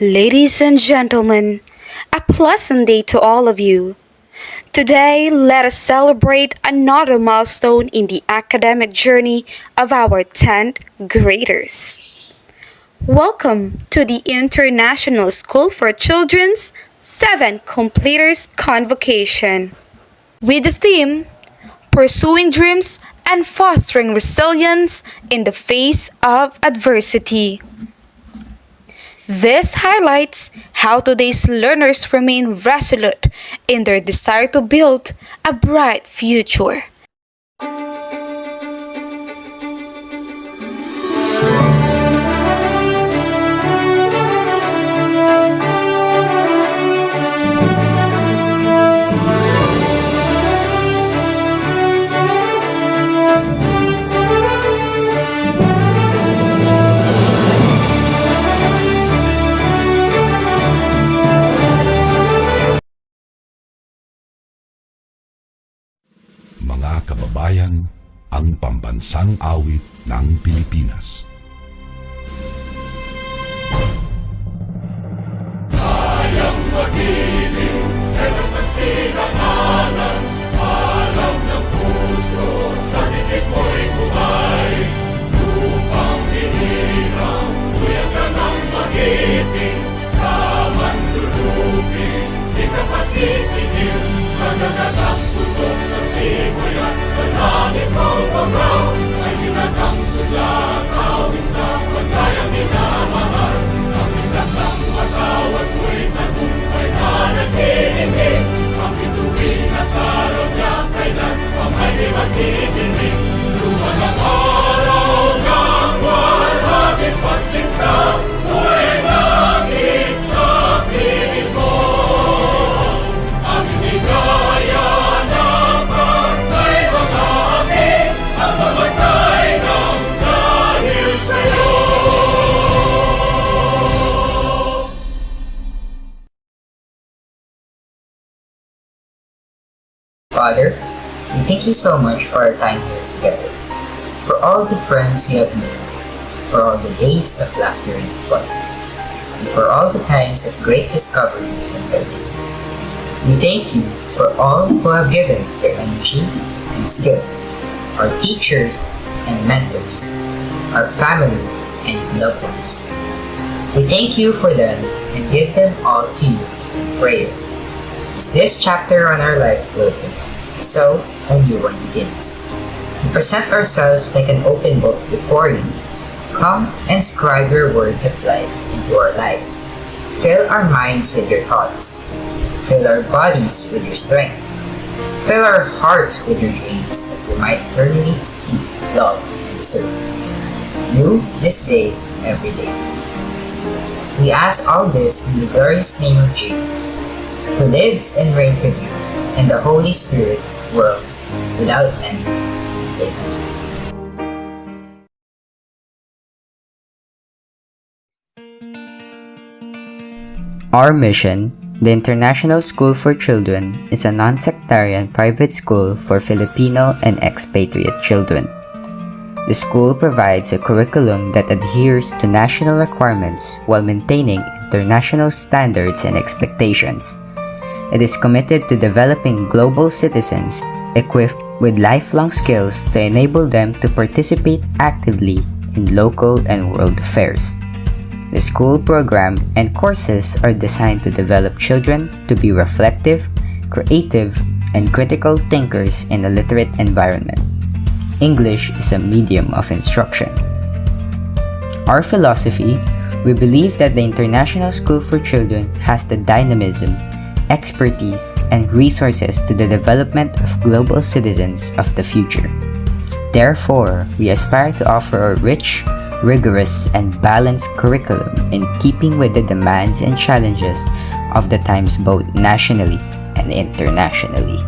Ladies and gentlemen, a pleasant day to all of you. Today, let us celebrate another milestone in the academic journey of our 10th graders. Welcome to the International School for Children's 7th Completers Convocation. With the theme, Pursuing Dreams and Fostering Resilience in the Face of Adversity. This highlights how today's learners remain resolute in their desire to build a bright future. Mga kababayan, ang pambansang awit ng Pilipinas. Kayang magiliw, telas ng sinakalan, alam ng puso, sa dikit mo'y buhay. Lupang hinirang, tuyag ka ng magiting, sa manlulupin, di ka pasisingil, sa nagatang tutok sa simoy at sa langit mong pagaw, ay hinatang tula, kawin sa pagkayang minamahal. Ang isang ng matawad mo'y tagumpay na naghihingi, ang bituin at araw niya kailan pang ay di magdidinig. Luman ang araw ng walhagit pagsinta, mo'y langit sa piling mo. Ang inigaya ng pagkay mga api, ang mamatay ng dahil sa'yo. Father, we thank you so much for our time here together, for all the friends we have made, for all the days of laughter and fun, and for all the times of great discovery and learning. We thank you for all who have given their energy and skill, our teachers and mentors, our family and loved ones. We thank you for them and give them all to you in prayer. As this chapter on our life closes, so a new one begins. We present ourselves like an open book before you. Come and scribe your words of life into our lives. Fill our minds with your thoughts. Fill our bodies with your strength. Fill our hearts with your dreams that we might eternally seek, love, and serve you this day, every day. We ask all this in the glorious name of Jesus, who lives and reigns with you and the Holy Spirit, world without end. Amen. Our mission, the International School for Children, is a non-sectarian private school for Filipino and expatriate children. The school provides a curriculum that adheres to national requirements while maintaining international standards and expectations. It is committed to developing global citizens equipped with lifelong skills to enable them to participate actively in local and world affairs. The school program and courses are designed to develop children to be reflective, creative, and critical thinkers in a literate environment. English is a medium of instruction. Our philosophy: we believe that the International School for Children has the dynamism, expertise, and resources to the development of global citizens of the future. Therefore, we aspire to offer a rich, rigorous, and balanced curriculum in keeping with the demands and challenges of the times both nationally and internationally.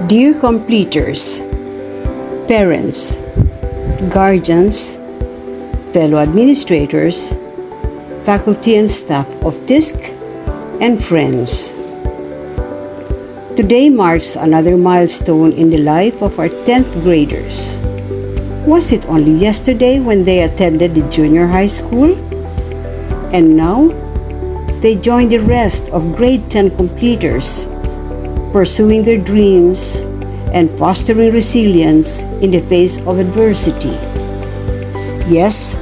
Dear completers, parents, guardians, fellow administrators, faculty and staff of TISC, and friends. Today marks another milestone in the life of our 10th graders. Was it only yesterday when they attended the junior high school? And now, they join the rest of grade 10 completers, pursuing their dreams and fostering resilience in the face of adversity. Yes,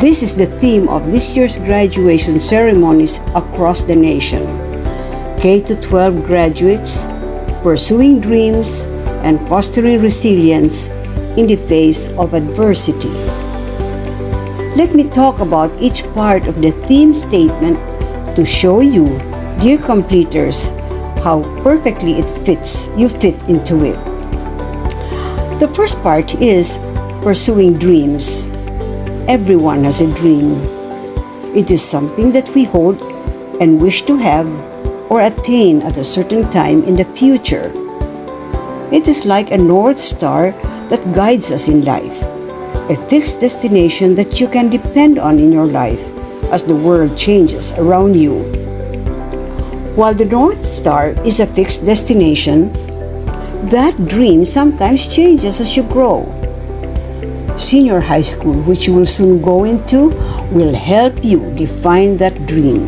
this is the theme of this year's graduation ceremonies across the nation. K-12 graduates pursuing dreams and fostering resilience in the face of adversity. Let me talk about each part of the theme statement to show you, dear completers, how perfectly you fit into it. The first part is pursuing dreams. Everyone has a dream. It is something that we hold and wish to have or attain at a certain time in the future. It is like a North Star that guides us in life, a fixed destination that you can depend on in your life as the world changes around you. While the North Star is a fixed destination, that dream sometimes changes as you grow. Senior high school, which you will soon go into, will help you define that dream.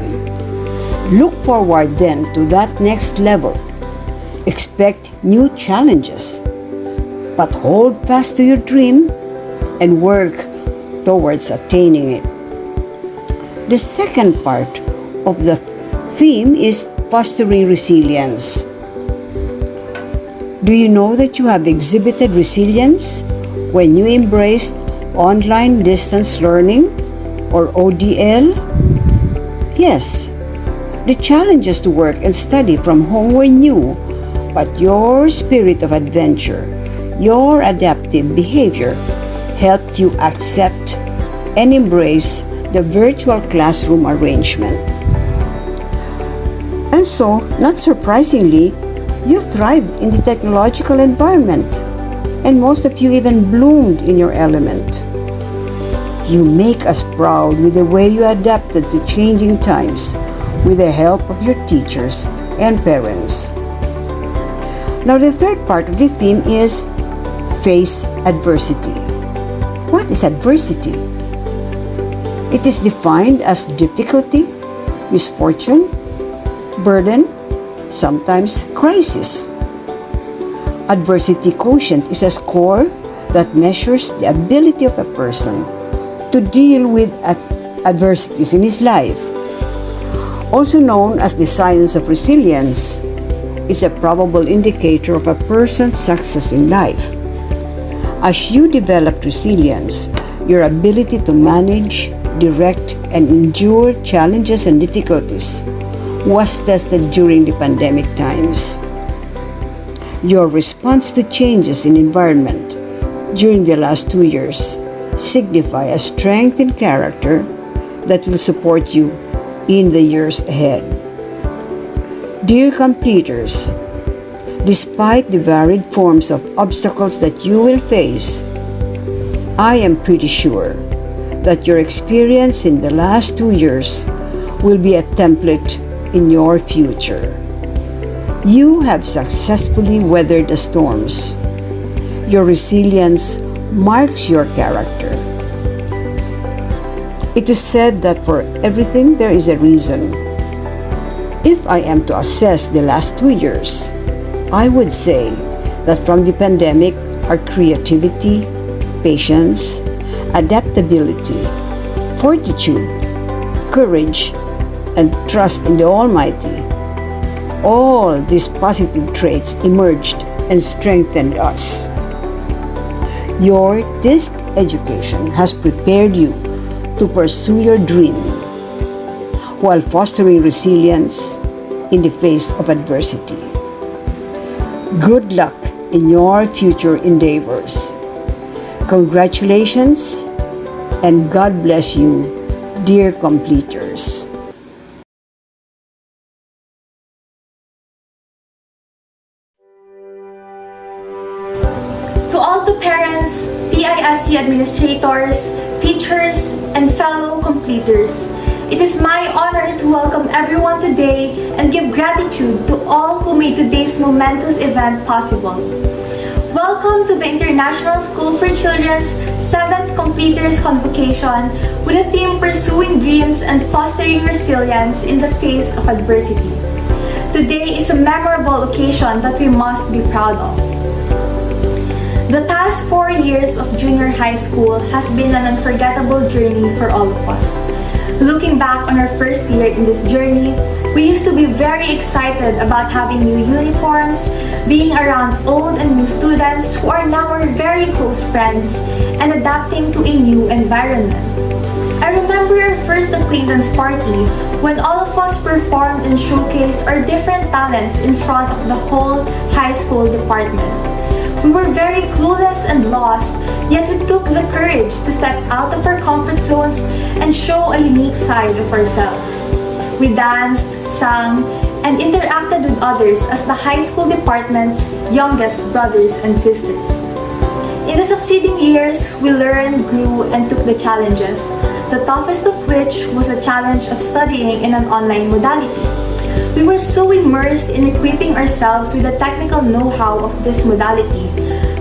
Look forward then to that next level. Expect new challenges, but hold fast to your dream and work towards attaining it. The second part of the theme is fostering resilience. Do you know that you have exhibited resilience when you embraced online distance learning or ODL? Yes, the challenges to work and study from home were new, but your spirit of adventure, your adaptive behavior helped you accept and embrace the virtual classroom arrangement. And so, not surprisingly, you thrived in the technological environment, and most of you even bloomed in your element. You make us proud with the way you adapted to changing times with the help of your teachers and parents. Now, the third part of the theme is face adversity. What is adversity? It is defined as difficulty, misfortune, burden, sometimes crisis. Adversity quotient is a score that measures the ability of a person to deal with adversities in his life. Also known as the science of resilience, it's a probable indicator of a person's success in life. As you develop resilience, your ability to manage, direct, and endure challenges and difficulties was tested during the pandemic times. Your response to changes in environment during the last 2 years signify a strength in character that will support you in the years ahead. Dear completers, despite the varied forms of obstacles that you will face, I am pretty sure that your experience in the last 2 years will be a template in your future. You have successfully weathered the storms. Your resilience marks your character. It is said that for everything there is a reason. If I am to assess the last 2 years, I would say that from the pandemic, our creativity, patience, adaptability, fortitude, courage, and trust in the Almighty, all these positive traits emerged and strengthened us. Your TISC education has prepared you to pursue your dream while fostering resilience in the face of adversity. Good luck in your future endeavors. Congratulations and God bless you, dear completers. administrators, teachers, and fellow completers. It is my honor to welcome everyone today and give gratitude to all who made today's momentous event possible. Welcome to the International School for Children's 7th Completers Convocation with the theme Pursuing Dreams and Fostering Resilience in the Face of Adversity. Today is a memorable occasion that we must be proud of. The past 4 years of junior high school has been an unforgettable journey for all of us. Looking back on our first year in this journey, we used to be very excited about having new uniforms, being around old and new students who are now our very close friends, and adapting to a new environment. I remember our first acquaintance party when all of us performed and showcased our different talents in front of the whole high school department. We were very clueless and lost, yet we took the courage to step out of our comfort zones and show a unique side of ourselves. We danced, sang, and interacted with others as the high school department's youngest brothers and sisters. In the succeeding years, we learned, grew, and took the challenges, the toughest of which was the challenge of studying in an online modality. We were so immersed in equipping ourselves with the technical know-how of this modality.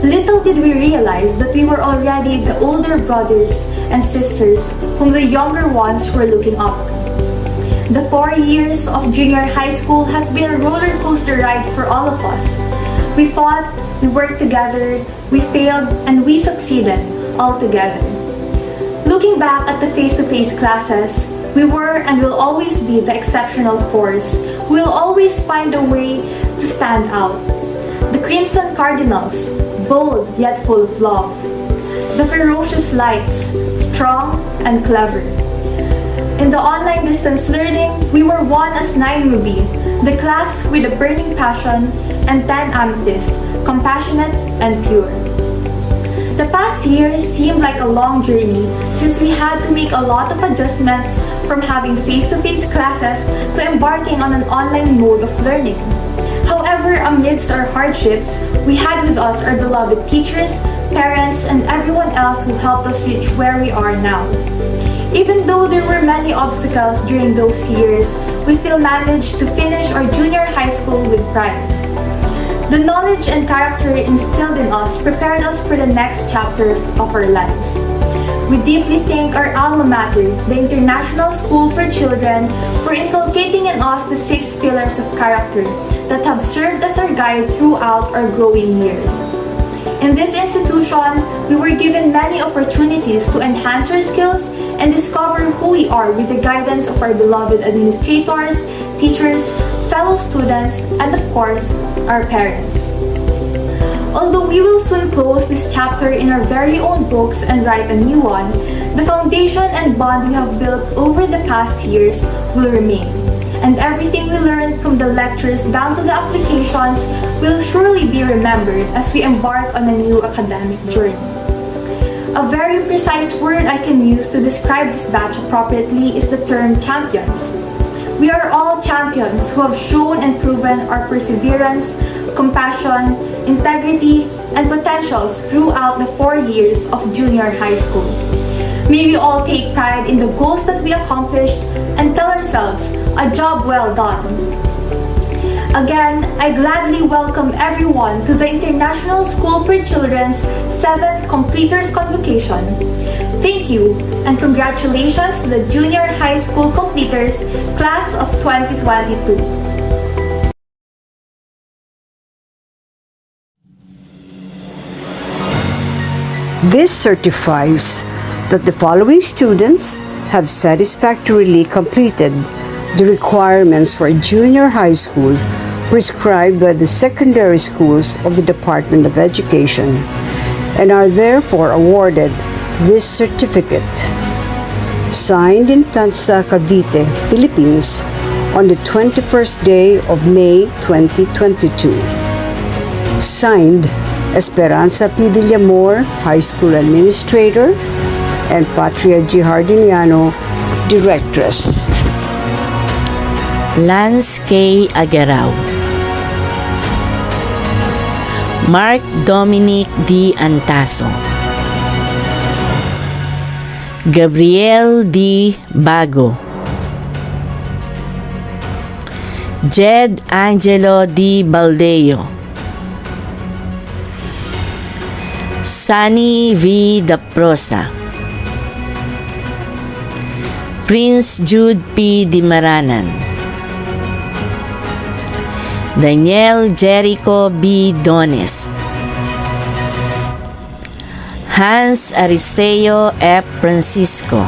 Little did we realize that we were already the older brothers and sisters whom the younger ones were looking up to. The 4 years of junior high school has been a roller coaster ride for all of us. We fought, we worked together, we failed, and we succeeded all together. Looking back at the face-to-face classes, we were and will always be the exceptional force. We'll always find a way to stand out. The Crimson Cardinals, bold yet full of love. The ferocious lights, strong and clever. In the online distance learning, we were one as 9 Ruby, the class with a burning passion, and 10 Amethyst, compassionate and pure. The past years seemed like a long journey since we had to make a lot of adjustments from having face-to-face classes to embarking on an online mode of learning. However, amidst our hardships, we had with us our beloved teachers, parents, and everyone else who helped us reach where we are now. Even though there were many obstacles during those years, we still managed to finish our junior high school with pride. The knowledge and character instilled in us prepared us for the next chapters of our lives. We deeply thank our alma mater, the International School for Children, for inculcating in us the 6 pillars of character that have served as our guide throughout our growing years. In this institution, we were given many opportunities to enhance our skills and discover who we are with the guidance of our beloved administrators, teachers, fellow students, and of course, our parents. Although we will soon close this chapter in our very own books and write a new one, the foundation and bond we have built over the past years will remain. And everything we learned from the lectures down to the applications will surely be remembered as we embark on a new academic journey. A very precise word I can use to describe this batch appropriately is the term champions. We are all champions who have shown and proven our perseverance, compassion, integrity, and potentials throughout the 4 years of junior high school. May we all take pride in the goals that we accomplished and tell ourselves, a job well done. Again, I gladly welcome everyone to the International School for Children's 7th Completers Convocation. Thank you, and congratulations to the Junior High School Completers Class of 2022. This certifies that the following students have satisfactorily completed the requirements for junior high school prescribed by the secondary schools of the Department of Education and are therefore awarded this certificate. Signed in Tansa, Cavite, Philippines on the 21st day of May 2022. Signed Esperanza P. Villamor, High School Administrator, and Patria G. Hardiniano, Directress. Lance K. Aguerao, Mark Dominic D. Antaso, Gabriel D. Bago, Jed Angelo D. Baldeo, Sunny V. Daprosa, Prince Jude P. Dimaranan, Daniel Jericho B. Dones, Hans Aristeo F. Francisco,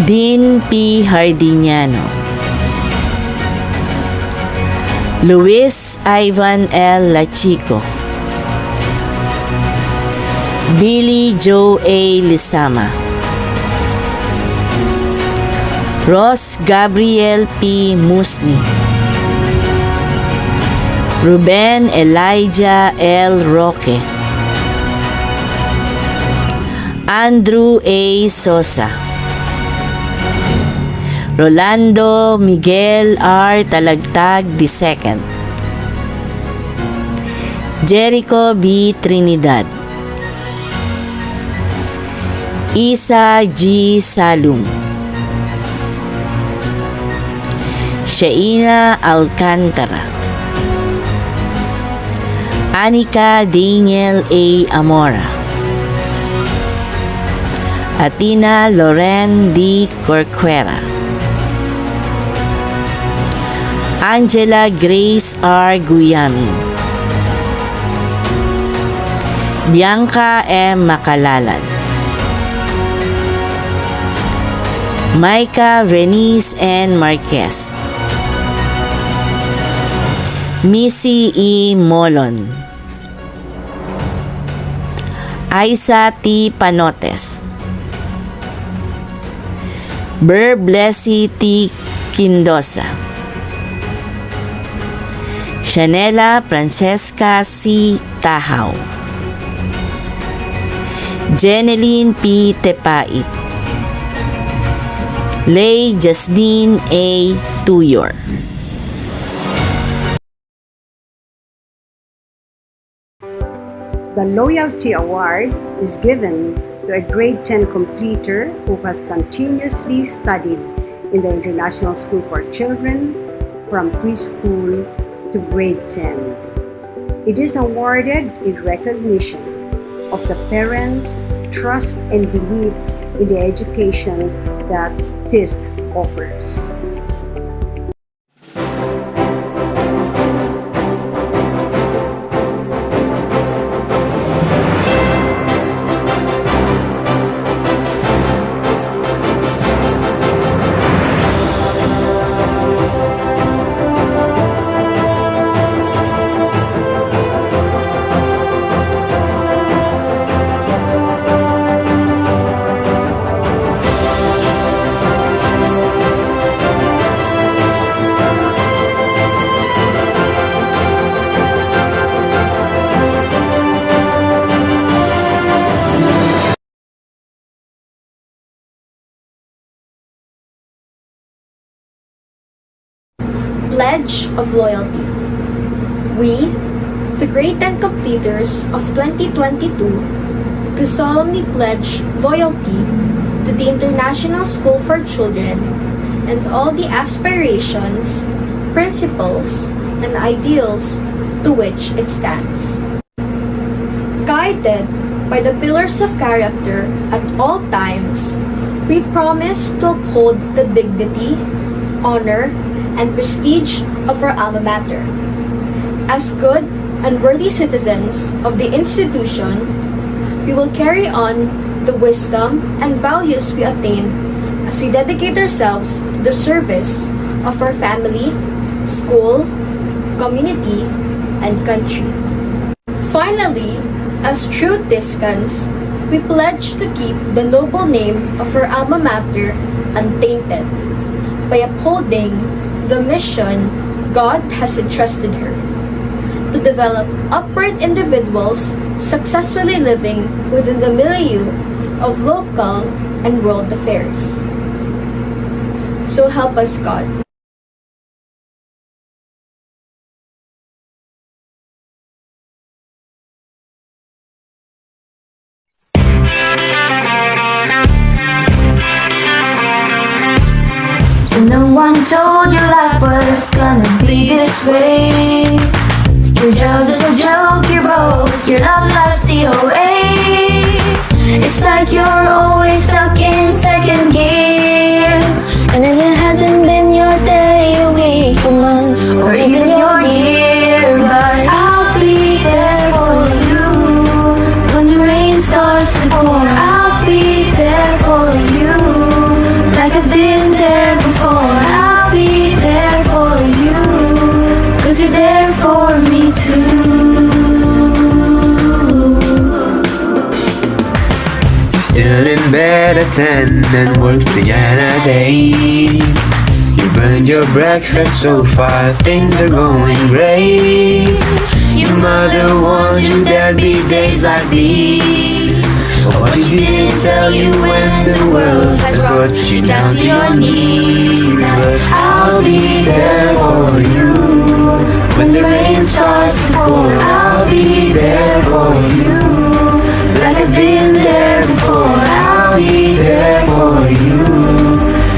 Dean P. Hardiniano, Luis Ivan L. Lachico, Billy Joe A. Lisama, Ross Gabriel P. Musni, Ruben Elijah L. Roque, Andrew A. Sosa, Rolando Miguel R. Talagtag II, Jericho B. Trinidad, Isa G. Salum, Shaina Alcantara, Anika Daniel A. Amora, Atina Loren D. Corcuera, Angela Grace R. Guyamin, Bianca M. Macalalan, Micah Venice N. Marquez, Missy E. Molon, Aisa T. Panotes, Ber Blessy T. Quindosa, Shanela Francesca C. Tahaw, Jeneline P. Tepait, Lay Jasdine A. Tuyor. The Loyalty Award is given to a grade 10 completer who has continuously studied in the International School for Children from preschool to grade 10. It is awarded in recognition of the parents' trust and belief in the education that TISC offers. Pledge of Loyalty. We, the grade 10 completers of 2022, do solemnly pledge loyalty to the International School for Children and all the aspirations, principles, and ideals to which it stands. Guided by the pillars of character at all times, we promise to uphold the dignity, honor, and prestige of our alma mater. As good and worthy citizens of the institution, we will carry on the wisdom and values we attain as we dedicate ourselves to the service of our family, school, community, and country. Finally, as true TISCans, we pledge to keep the noble name of our alma mater untainted by upholding the mission God has entrusted her to develop upright individuals successfully living within the milieu of local and world affairs. So help us God. this way. Your jail's is a joke, you're broke, your love life's DOA. It's like you're always stuck in second gear. And if it hasn't been your day, your week, your month, or even your year, but I'll be there for you. When the rain starts to pour, I'll be there for you. Like I've been there before, I'll be there for you. 'Cause you're there for me too. Still in bed at 10 and working at a day. You burned your breakfast so far, things are going great. Your mother warned you there'd be days like these. But what she didn't tell you when the world has brought you down to your knees. But I'll be there for you. When the rain starts to pour, I'll be there for you. Like I've been there before, I'll be there for you.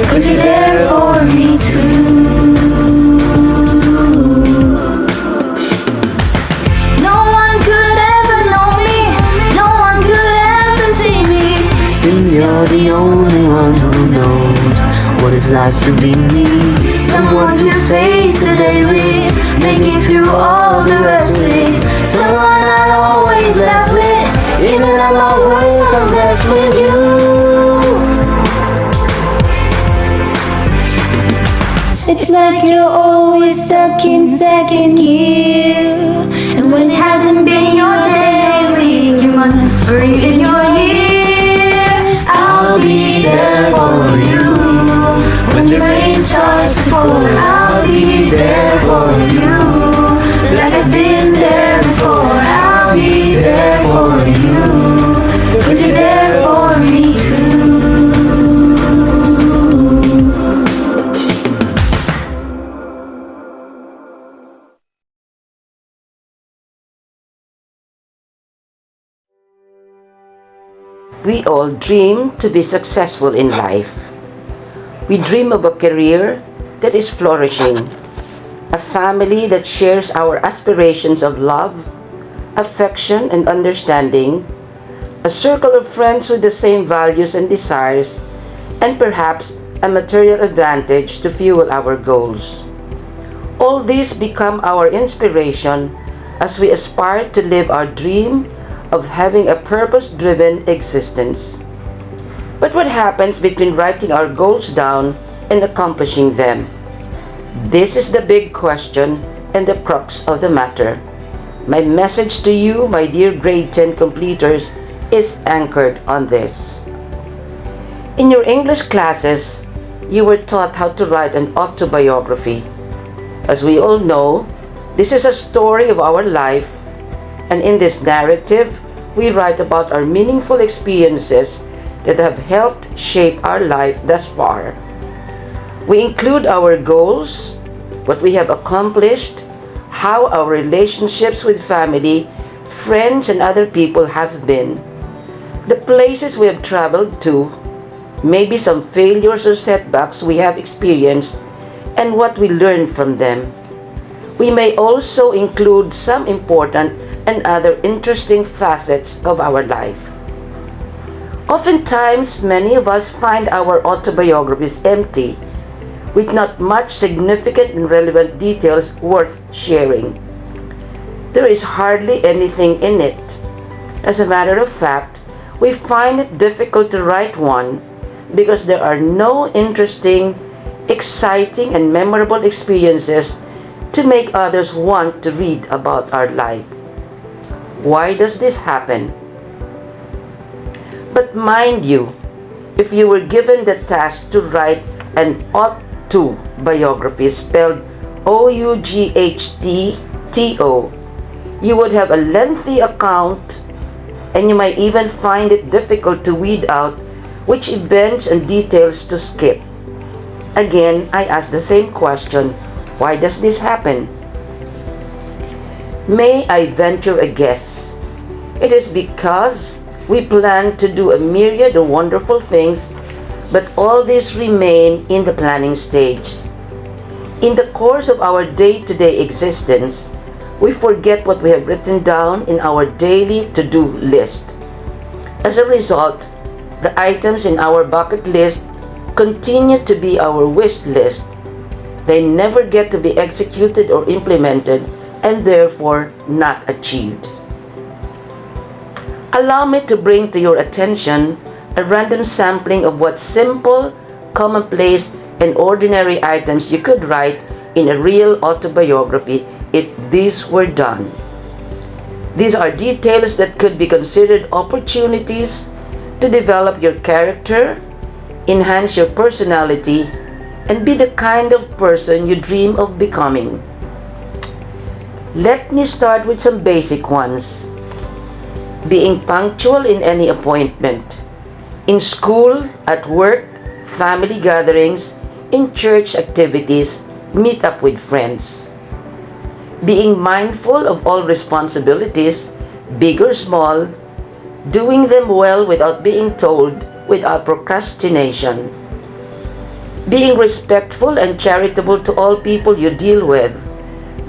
'Cause you're there for me too. No one could ever know me, no one could ever see me. Seem you're the only one who knows what it's like to be me. Someone to face the day with, make it through all the rest with. Someone I'll always laugh with, even at my worst, I'm best with you. It's like you're always stuck in second gear. And when it hasn't been your day, week, your month, or even your year, I'll be there for you. When the rain starts to pour, I'll be there for you. Like I've been there before, I'll be there for you. 'Cause you're there for me too. We all dream to be successful in life. We dream of a career that is flourishing, a family that shares our aspirations of love, affection, and understanding, a circle of friends with the same values and desires, and perhaps a material advantage to fuel our goals. All these become our inspiration as we aspire to live our dream of having a purpose-driven existence. But what happens between writing our goals down and accomplishing them? This is the big question and the crux of the matter. My message to you, my dear grade 10 completers, is anchored on this. In your English classes, you were taught how to write an autobiography. As we all know, this is a story of our life, and in this narrative, we write about our meaningful experiences that have helped shape our life thus far. We include our goals, what we have accomplished, how our relationships with family, friends, and other people have been, the places we have traveled to, maybe some failures or setbacks we have experienced, and what we learned from them. We may also include some important and other interesting facets of our life. Oftentimes, many of us find our autobiographies empty, with not much significant and relevant details worth sharing. There is hardly anything in it. As a matter of fact, we find it difficult to write one because there are no interesting, exciting, and memorable experiences to make others want to read about our life. Why does this happen? But mind you, if you were given the task to write an autobiography spelled O-U-G-H-T-T-O, you would have a lengthy account, and you might even find it difficult to weed out which events and details to skip. Again, I ask the same question, why does this happen? May I venture a guess? It is because we plan to do a myriad of wonderful things, but all these remain in the planning stage. In the course of our day-to-day existence, we forget what we have written down in our daily to-do list. As a result, the items in our bucket list continue to be our wish list. They never get to be executed or implemented and therefore not achieved. Allow me to bring to your attention a random sampling of what simple, commonplace, and ordinary items you could write in a real autobiography if these were done. These are details that could be considered opportunities to develop your character, enhance your personality, and be the kind of person you dream of becoming. Let me start with some basic ones. Being punctual in any appointment. In school, at work, family gatherings, in church activities, meet up with friends. Being mindful of all responsibilities, big or small, doing them well without being told, without procrastination. Being respectful and charitable to all people you deal with,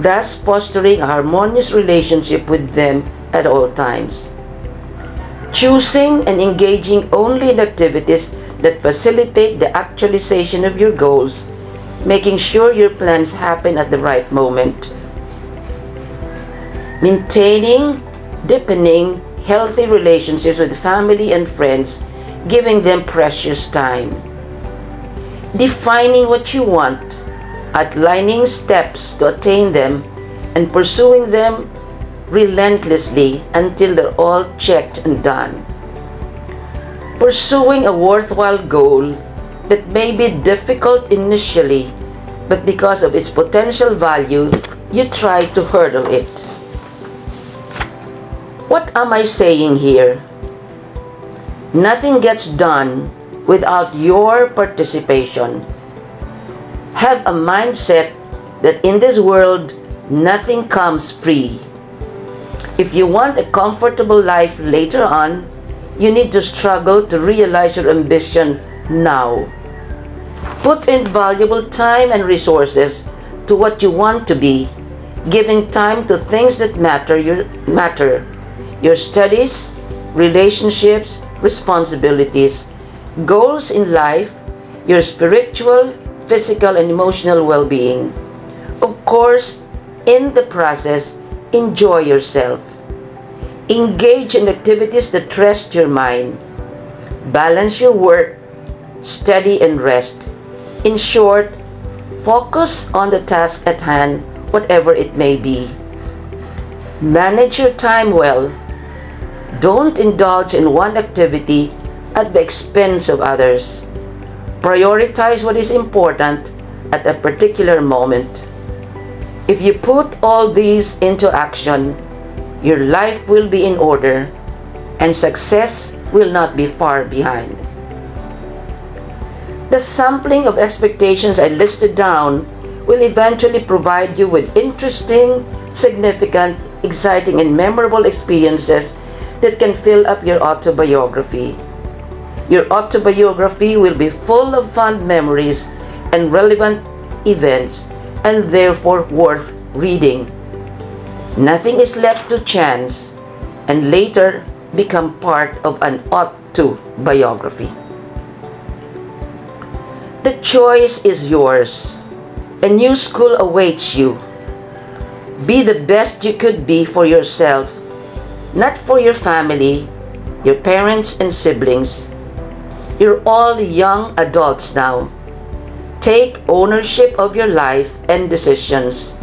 thus fostering a harmonious relationship with them at all times. Choosing and engaging only in activities that facilitate the actualization of your goals, making sure your plans happen at the right moment. Maintaining, deepening healthy relationships with family and friends, giving them precious time. Defining what you want, outlining steps to attain them, and pursuing them relentlessly until they're all checked and done. Pursuing a worthwhile goal that may be difficult initially, but because of its potential value, you try to hurdle it. What am I saying here? Nothing gets done without your participation. Have a mindset that in this world, nothing comes free. If you want a comfortable life later on, you need to struggle to realize your ambition now. Put in valuable time and resources to what you want to be, giving time to things that matter. Your studies, relationships, responsibilities, goals in life, your spiritual, physical, and emotional well-being. Of course, in the process, enjoy yourself. Engage in activities that rest your mind. Balance your work, study, and rest. In short, focus on the task at hand, whatever it may be. Manage your time well. Don't indulge in one activity at the expense of others. Prioritize what is important at a particular moment. If you put all these into action, your life will be in order and success will not be far behind. The sampling of expectations I listed down will eventually provide you with interesting, significant, exciting, and memorable experiences that can fill up your autobiography. Your autobiography will be full of fond memories and relevant events, and therefore worth reading. Nothing is left to chance, and later become part of an ought-to biography. The choice is yours. A new school awaits you. Be the best you could be for yourself, not for your family, your parents and siblings. You're all young adults now. Take ownership of your life and decisions.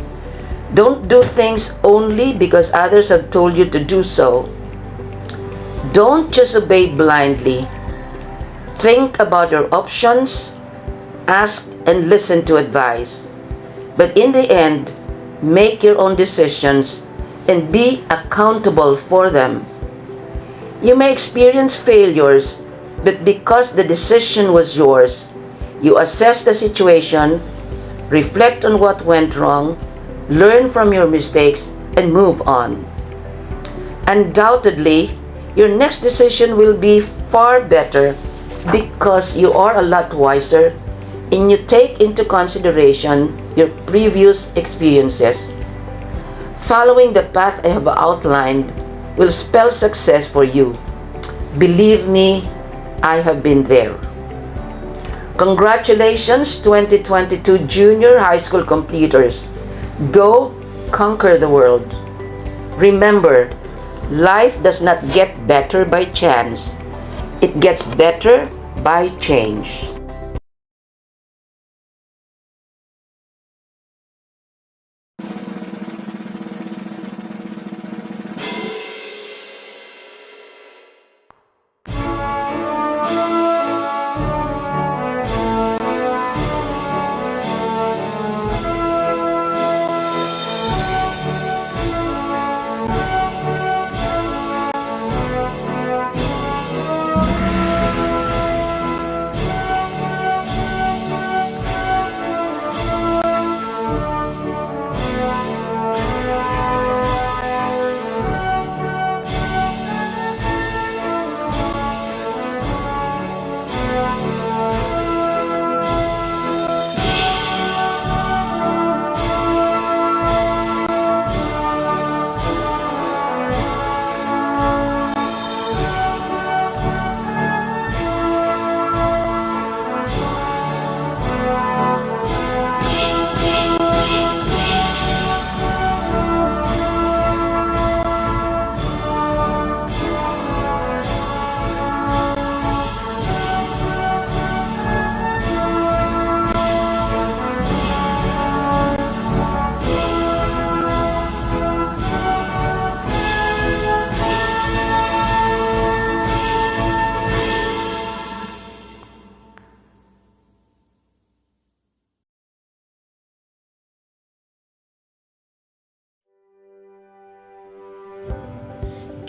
Don't do things only because others have told you to do so. Don't just obey blindly. Think about your options, ask and listen to advice. But in the end, make your own decisions and be accountable for them. You may experience failures, but because the decision was yours, you assess the situation, reflect on what went wrong, learn from your mistakes, and move on. Undoubtedly, your next decision will be far better because you are a lot wiser and you take into consideration your previous experiences, following the path I have outlined will spell success for you. Believe me, I have been there. Congratulations, 2022 junior high school completers. Go conquer the world. Remember, life does not get better by chance. It gets better by change.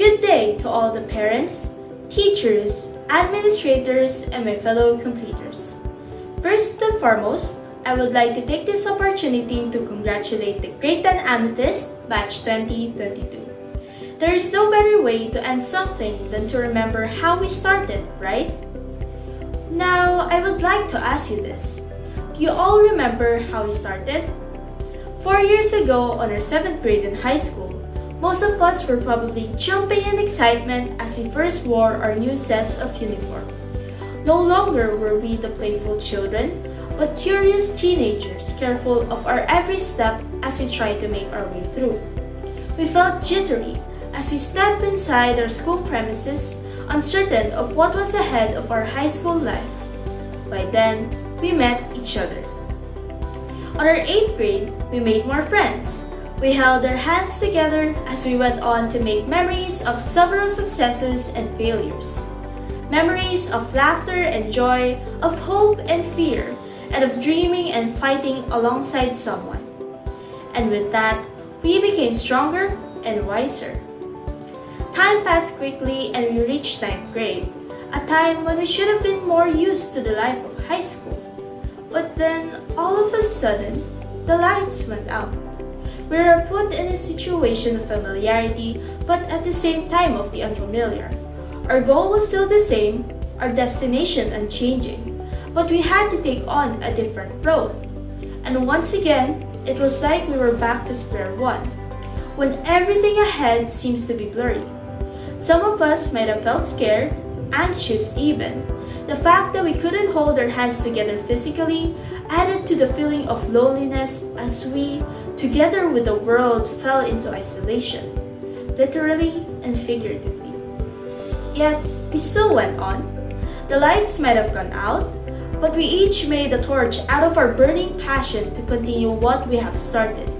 Good day to all the parents, teachers, administrators, and my fellow completers. First and foremost, I would like to take this opportunity to congratulate the Grade 10 Amethyst Batch 2022. There is no better way to end something than to remember how we started, right? Now, I would like to ask you this. Do you all remember how we started? 4 years ago on our 7th grade in high school, most of us were probably jumping in excitement as we first wore our new sets of uniform. No longer were we the playful children, but curious teenagers careful of our every step as we tried to make our way through. We felt jittery as we stepped inside our school premises, uncertain of what was ahead of our high school life. By then, we met each other. On our 8th grade, we made more friends. We held our hands together as we went on to make memories of several successes and failures. Memories of laughter and joy, of hope and fear, and of dreaming and fighting alongside someone. And with that, we became stronger and wiser. Time passed quickly and we reached 9th grade, a time when we should have been more used to the life of high school. But then, all of a sudden, the lights went out. We were put in a situation of familiarity, but at the same time of the unfamiliar. Our goal was still the same, our destination unchanging, but we had to take on a different road. And once again, it was like we were back to square one, when everything ahead seems to be blurry. Some of us might have felt scared, anxious even. The fact that we couldn't hold our hands together physically added to the feeling of loneliness as we, together with the world, fell into isolation, literally and figuratively. Yet, we still went on. The lights might have gone out, but we each made a torch out of our burning passion to continue what we have started.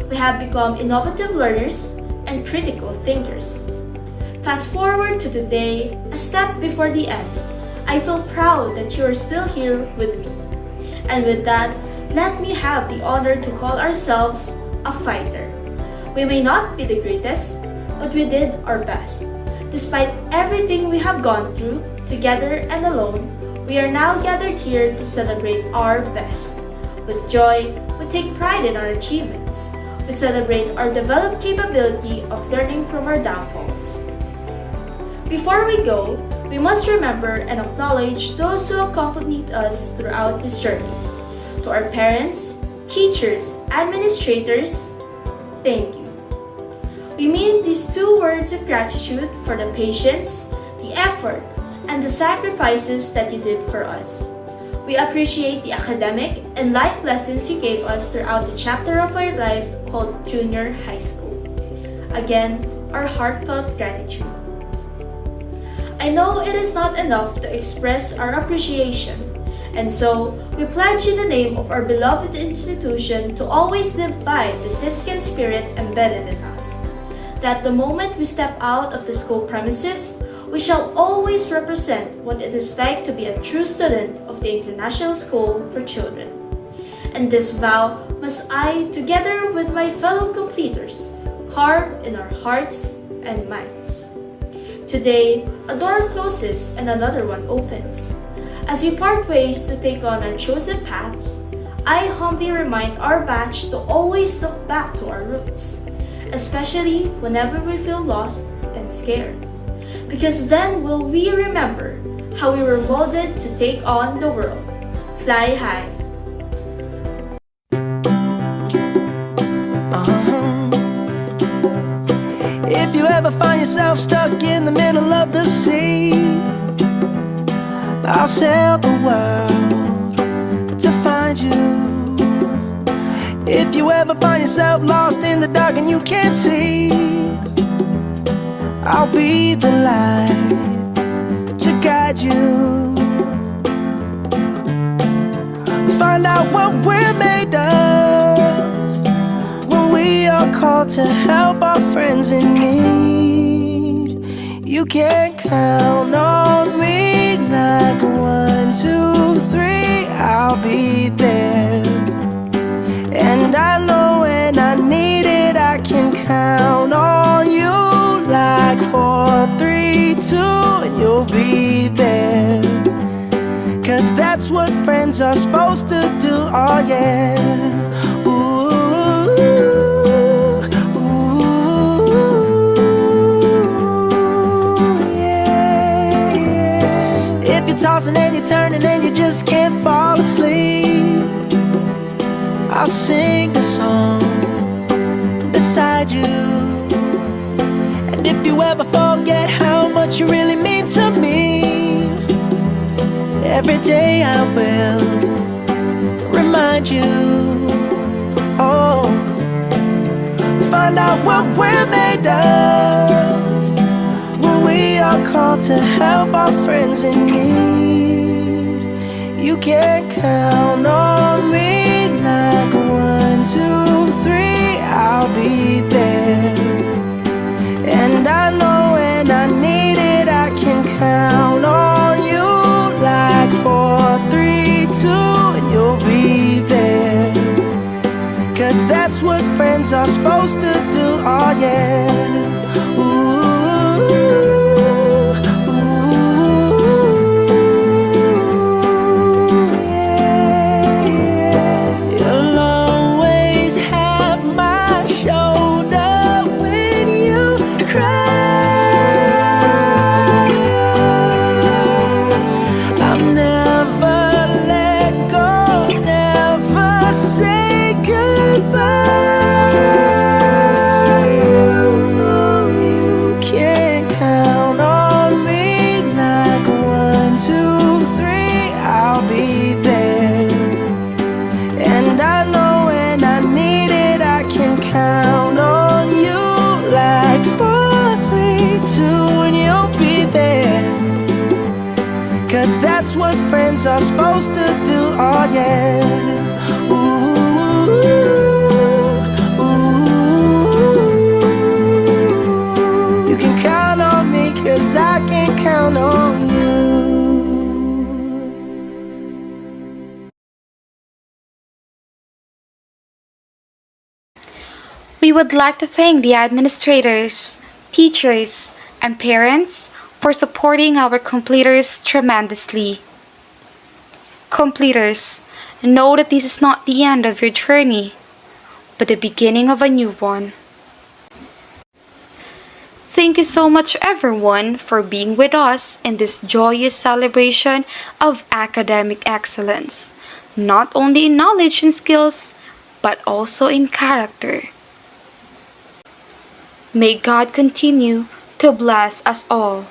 We have become innovative learners and critical thinkers. Fast forward to today, a step before the end. I feel proud that you are still here with me. And with that, let me have the honor to call ourselves a fighter. We may not be the greatest, but we did our best. Despite everything we have gone through, together and alone, we are now gathered here to celebrate our best. With joy, we take pride in our achievements. We celebrate our developed capability of learning from our downfalls. Before we go, We must remember and acknowledge those who accompanied us throughout this journey. To our parents, teachers, administrators, thank you. We mean these two words of gratitude for the patience, the effort, and the sacrifices that you did for us. We appreciate the academic and life lessons you gave us throughout the chapter of our life called Junior High School. Again, our heartfelt gratitude. I know it is not enough to express our appreciation, and so we pledge in the name of our beloved institution to always live by the TISC spirit embedded in us. That the moment we step out of the school premises, we shall always represent what it is like to be a true student of the International School for Children. And this vow must I, together with my fellow completers, carve in our hearts and minds. Today, a door closes and another one opens. As we part ways to take on our chosen paths, I humbly remind our batch to always look back to our roots, especially whenever we feel lost and scared. Because then will we remember how we were molded to take on the world. Fly high. If you ever find yourself stuck in the middle of the sea, I'll sail the world to find you. If you ever find yourself lost in the dark and you can't see, I'll be the light to guide you. Find out what we're made of when we are called to help our friends in need. You can count on me like 1, 2, 3, I'll be there. And I know when I need it, I can count on you. Like 4, 3, 2, and you'll be there. 'Cause that's what friends are supposed to do, oh yeah. Ooh, ooh, yeah, yeah. If you're tossing and you're turning and you just can't fall asleep, I'll sing a song beside you. And if you ever forget how much you really mean to me, every day I will remind you. Oh, find out what we're made of when we are called to help our friends in need. You can count on me like 1, 2, 3, I'll be there. And I know when I need it, I can count on you. Like 4, 3, 2, and you'll be there. 'Cause that's what friends are supposed to do, oh yeah. Ooh, ooh, yeah, yeah. You'll always have my shoulder when you cry. I'll never let go, never say goodbye. You know you can count on me like 1, 2, 3, I'll be there. And I know when I need it, I can count on you. Like 4, 3, 2, and you'll be there. 'Cause that's what friends are supposed to do, oh yeah. Ooh, ooh. You can count on me 'cause I can count on you. We would like to thank the administrators, teachers, and parents for supporting our completers tremendously. Completers, know that this is not the end of your journey, but the beginning of a new one. Thank you so much, everyone, for being with us in this joyous celebration of academic excellence, not only in knowledge and skills, but also in character. May God continue to bless us all.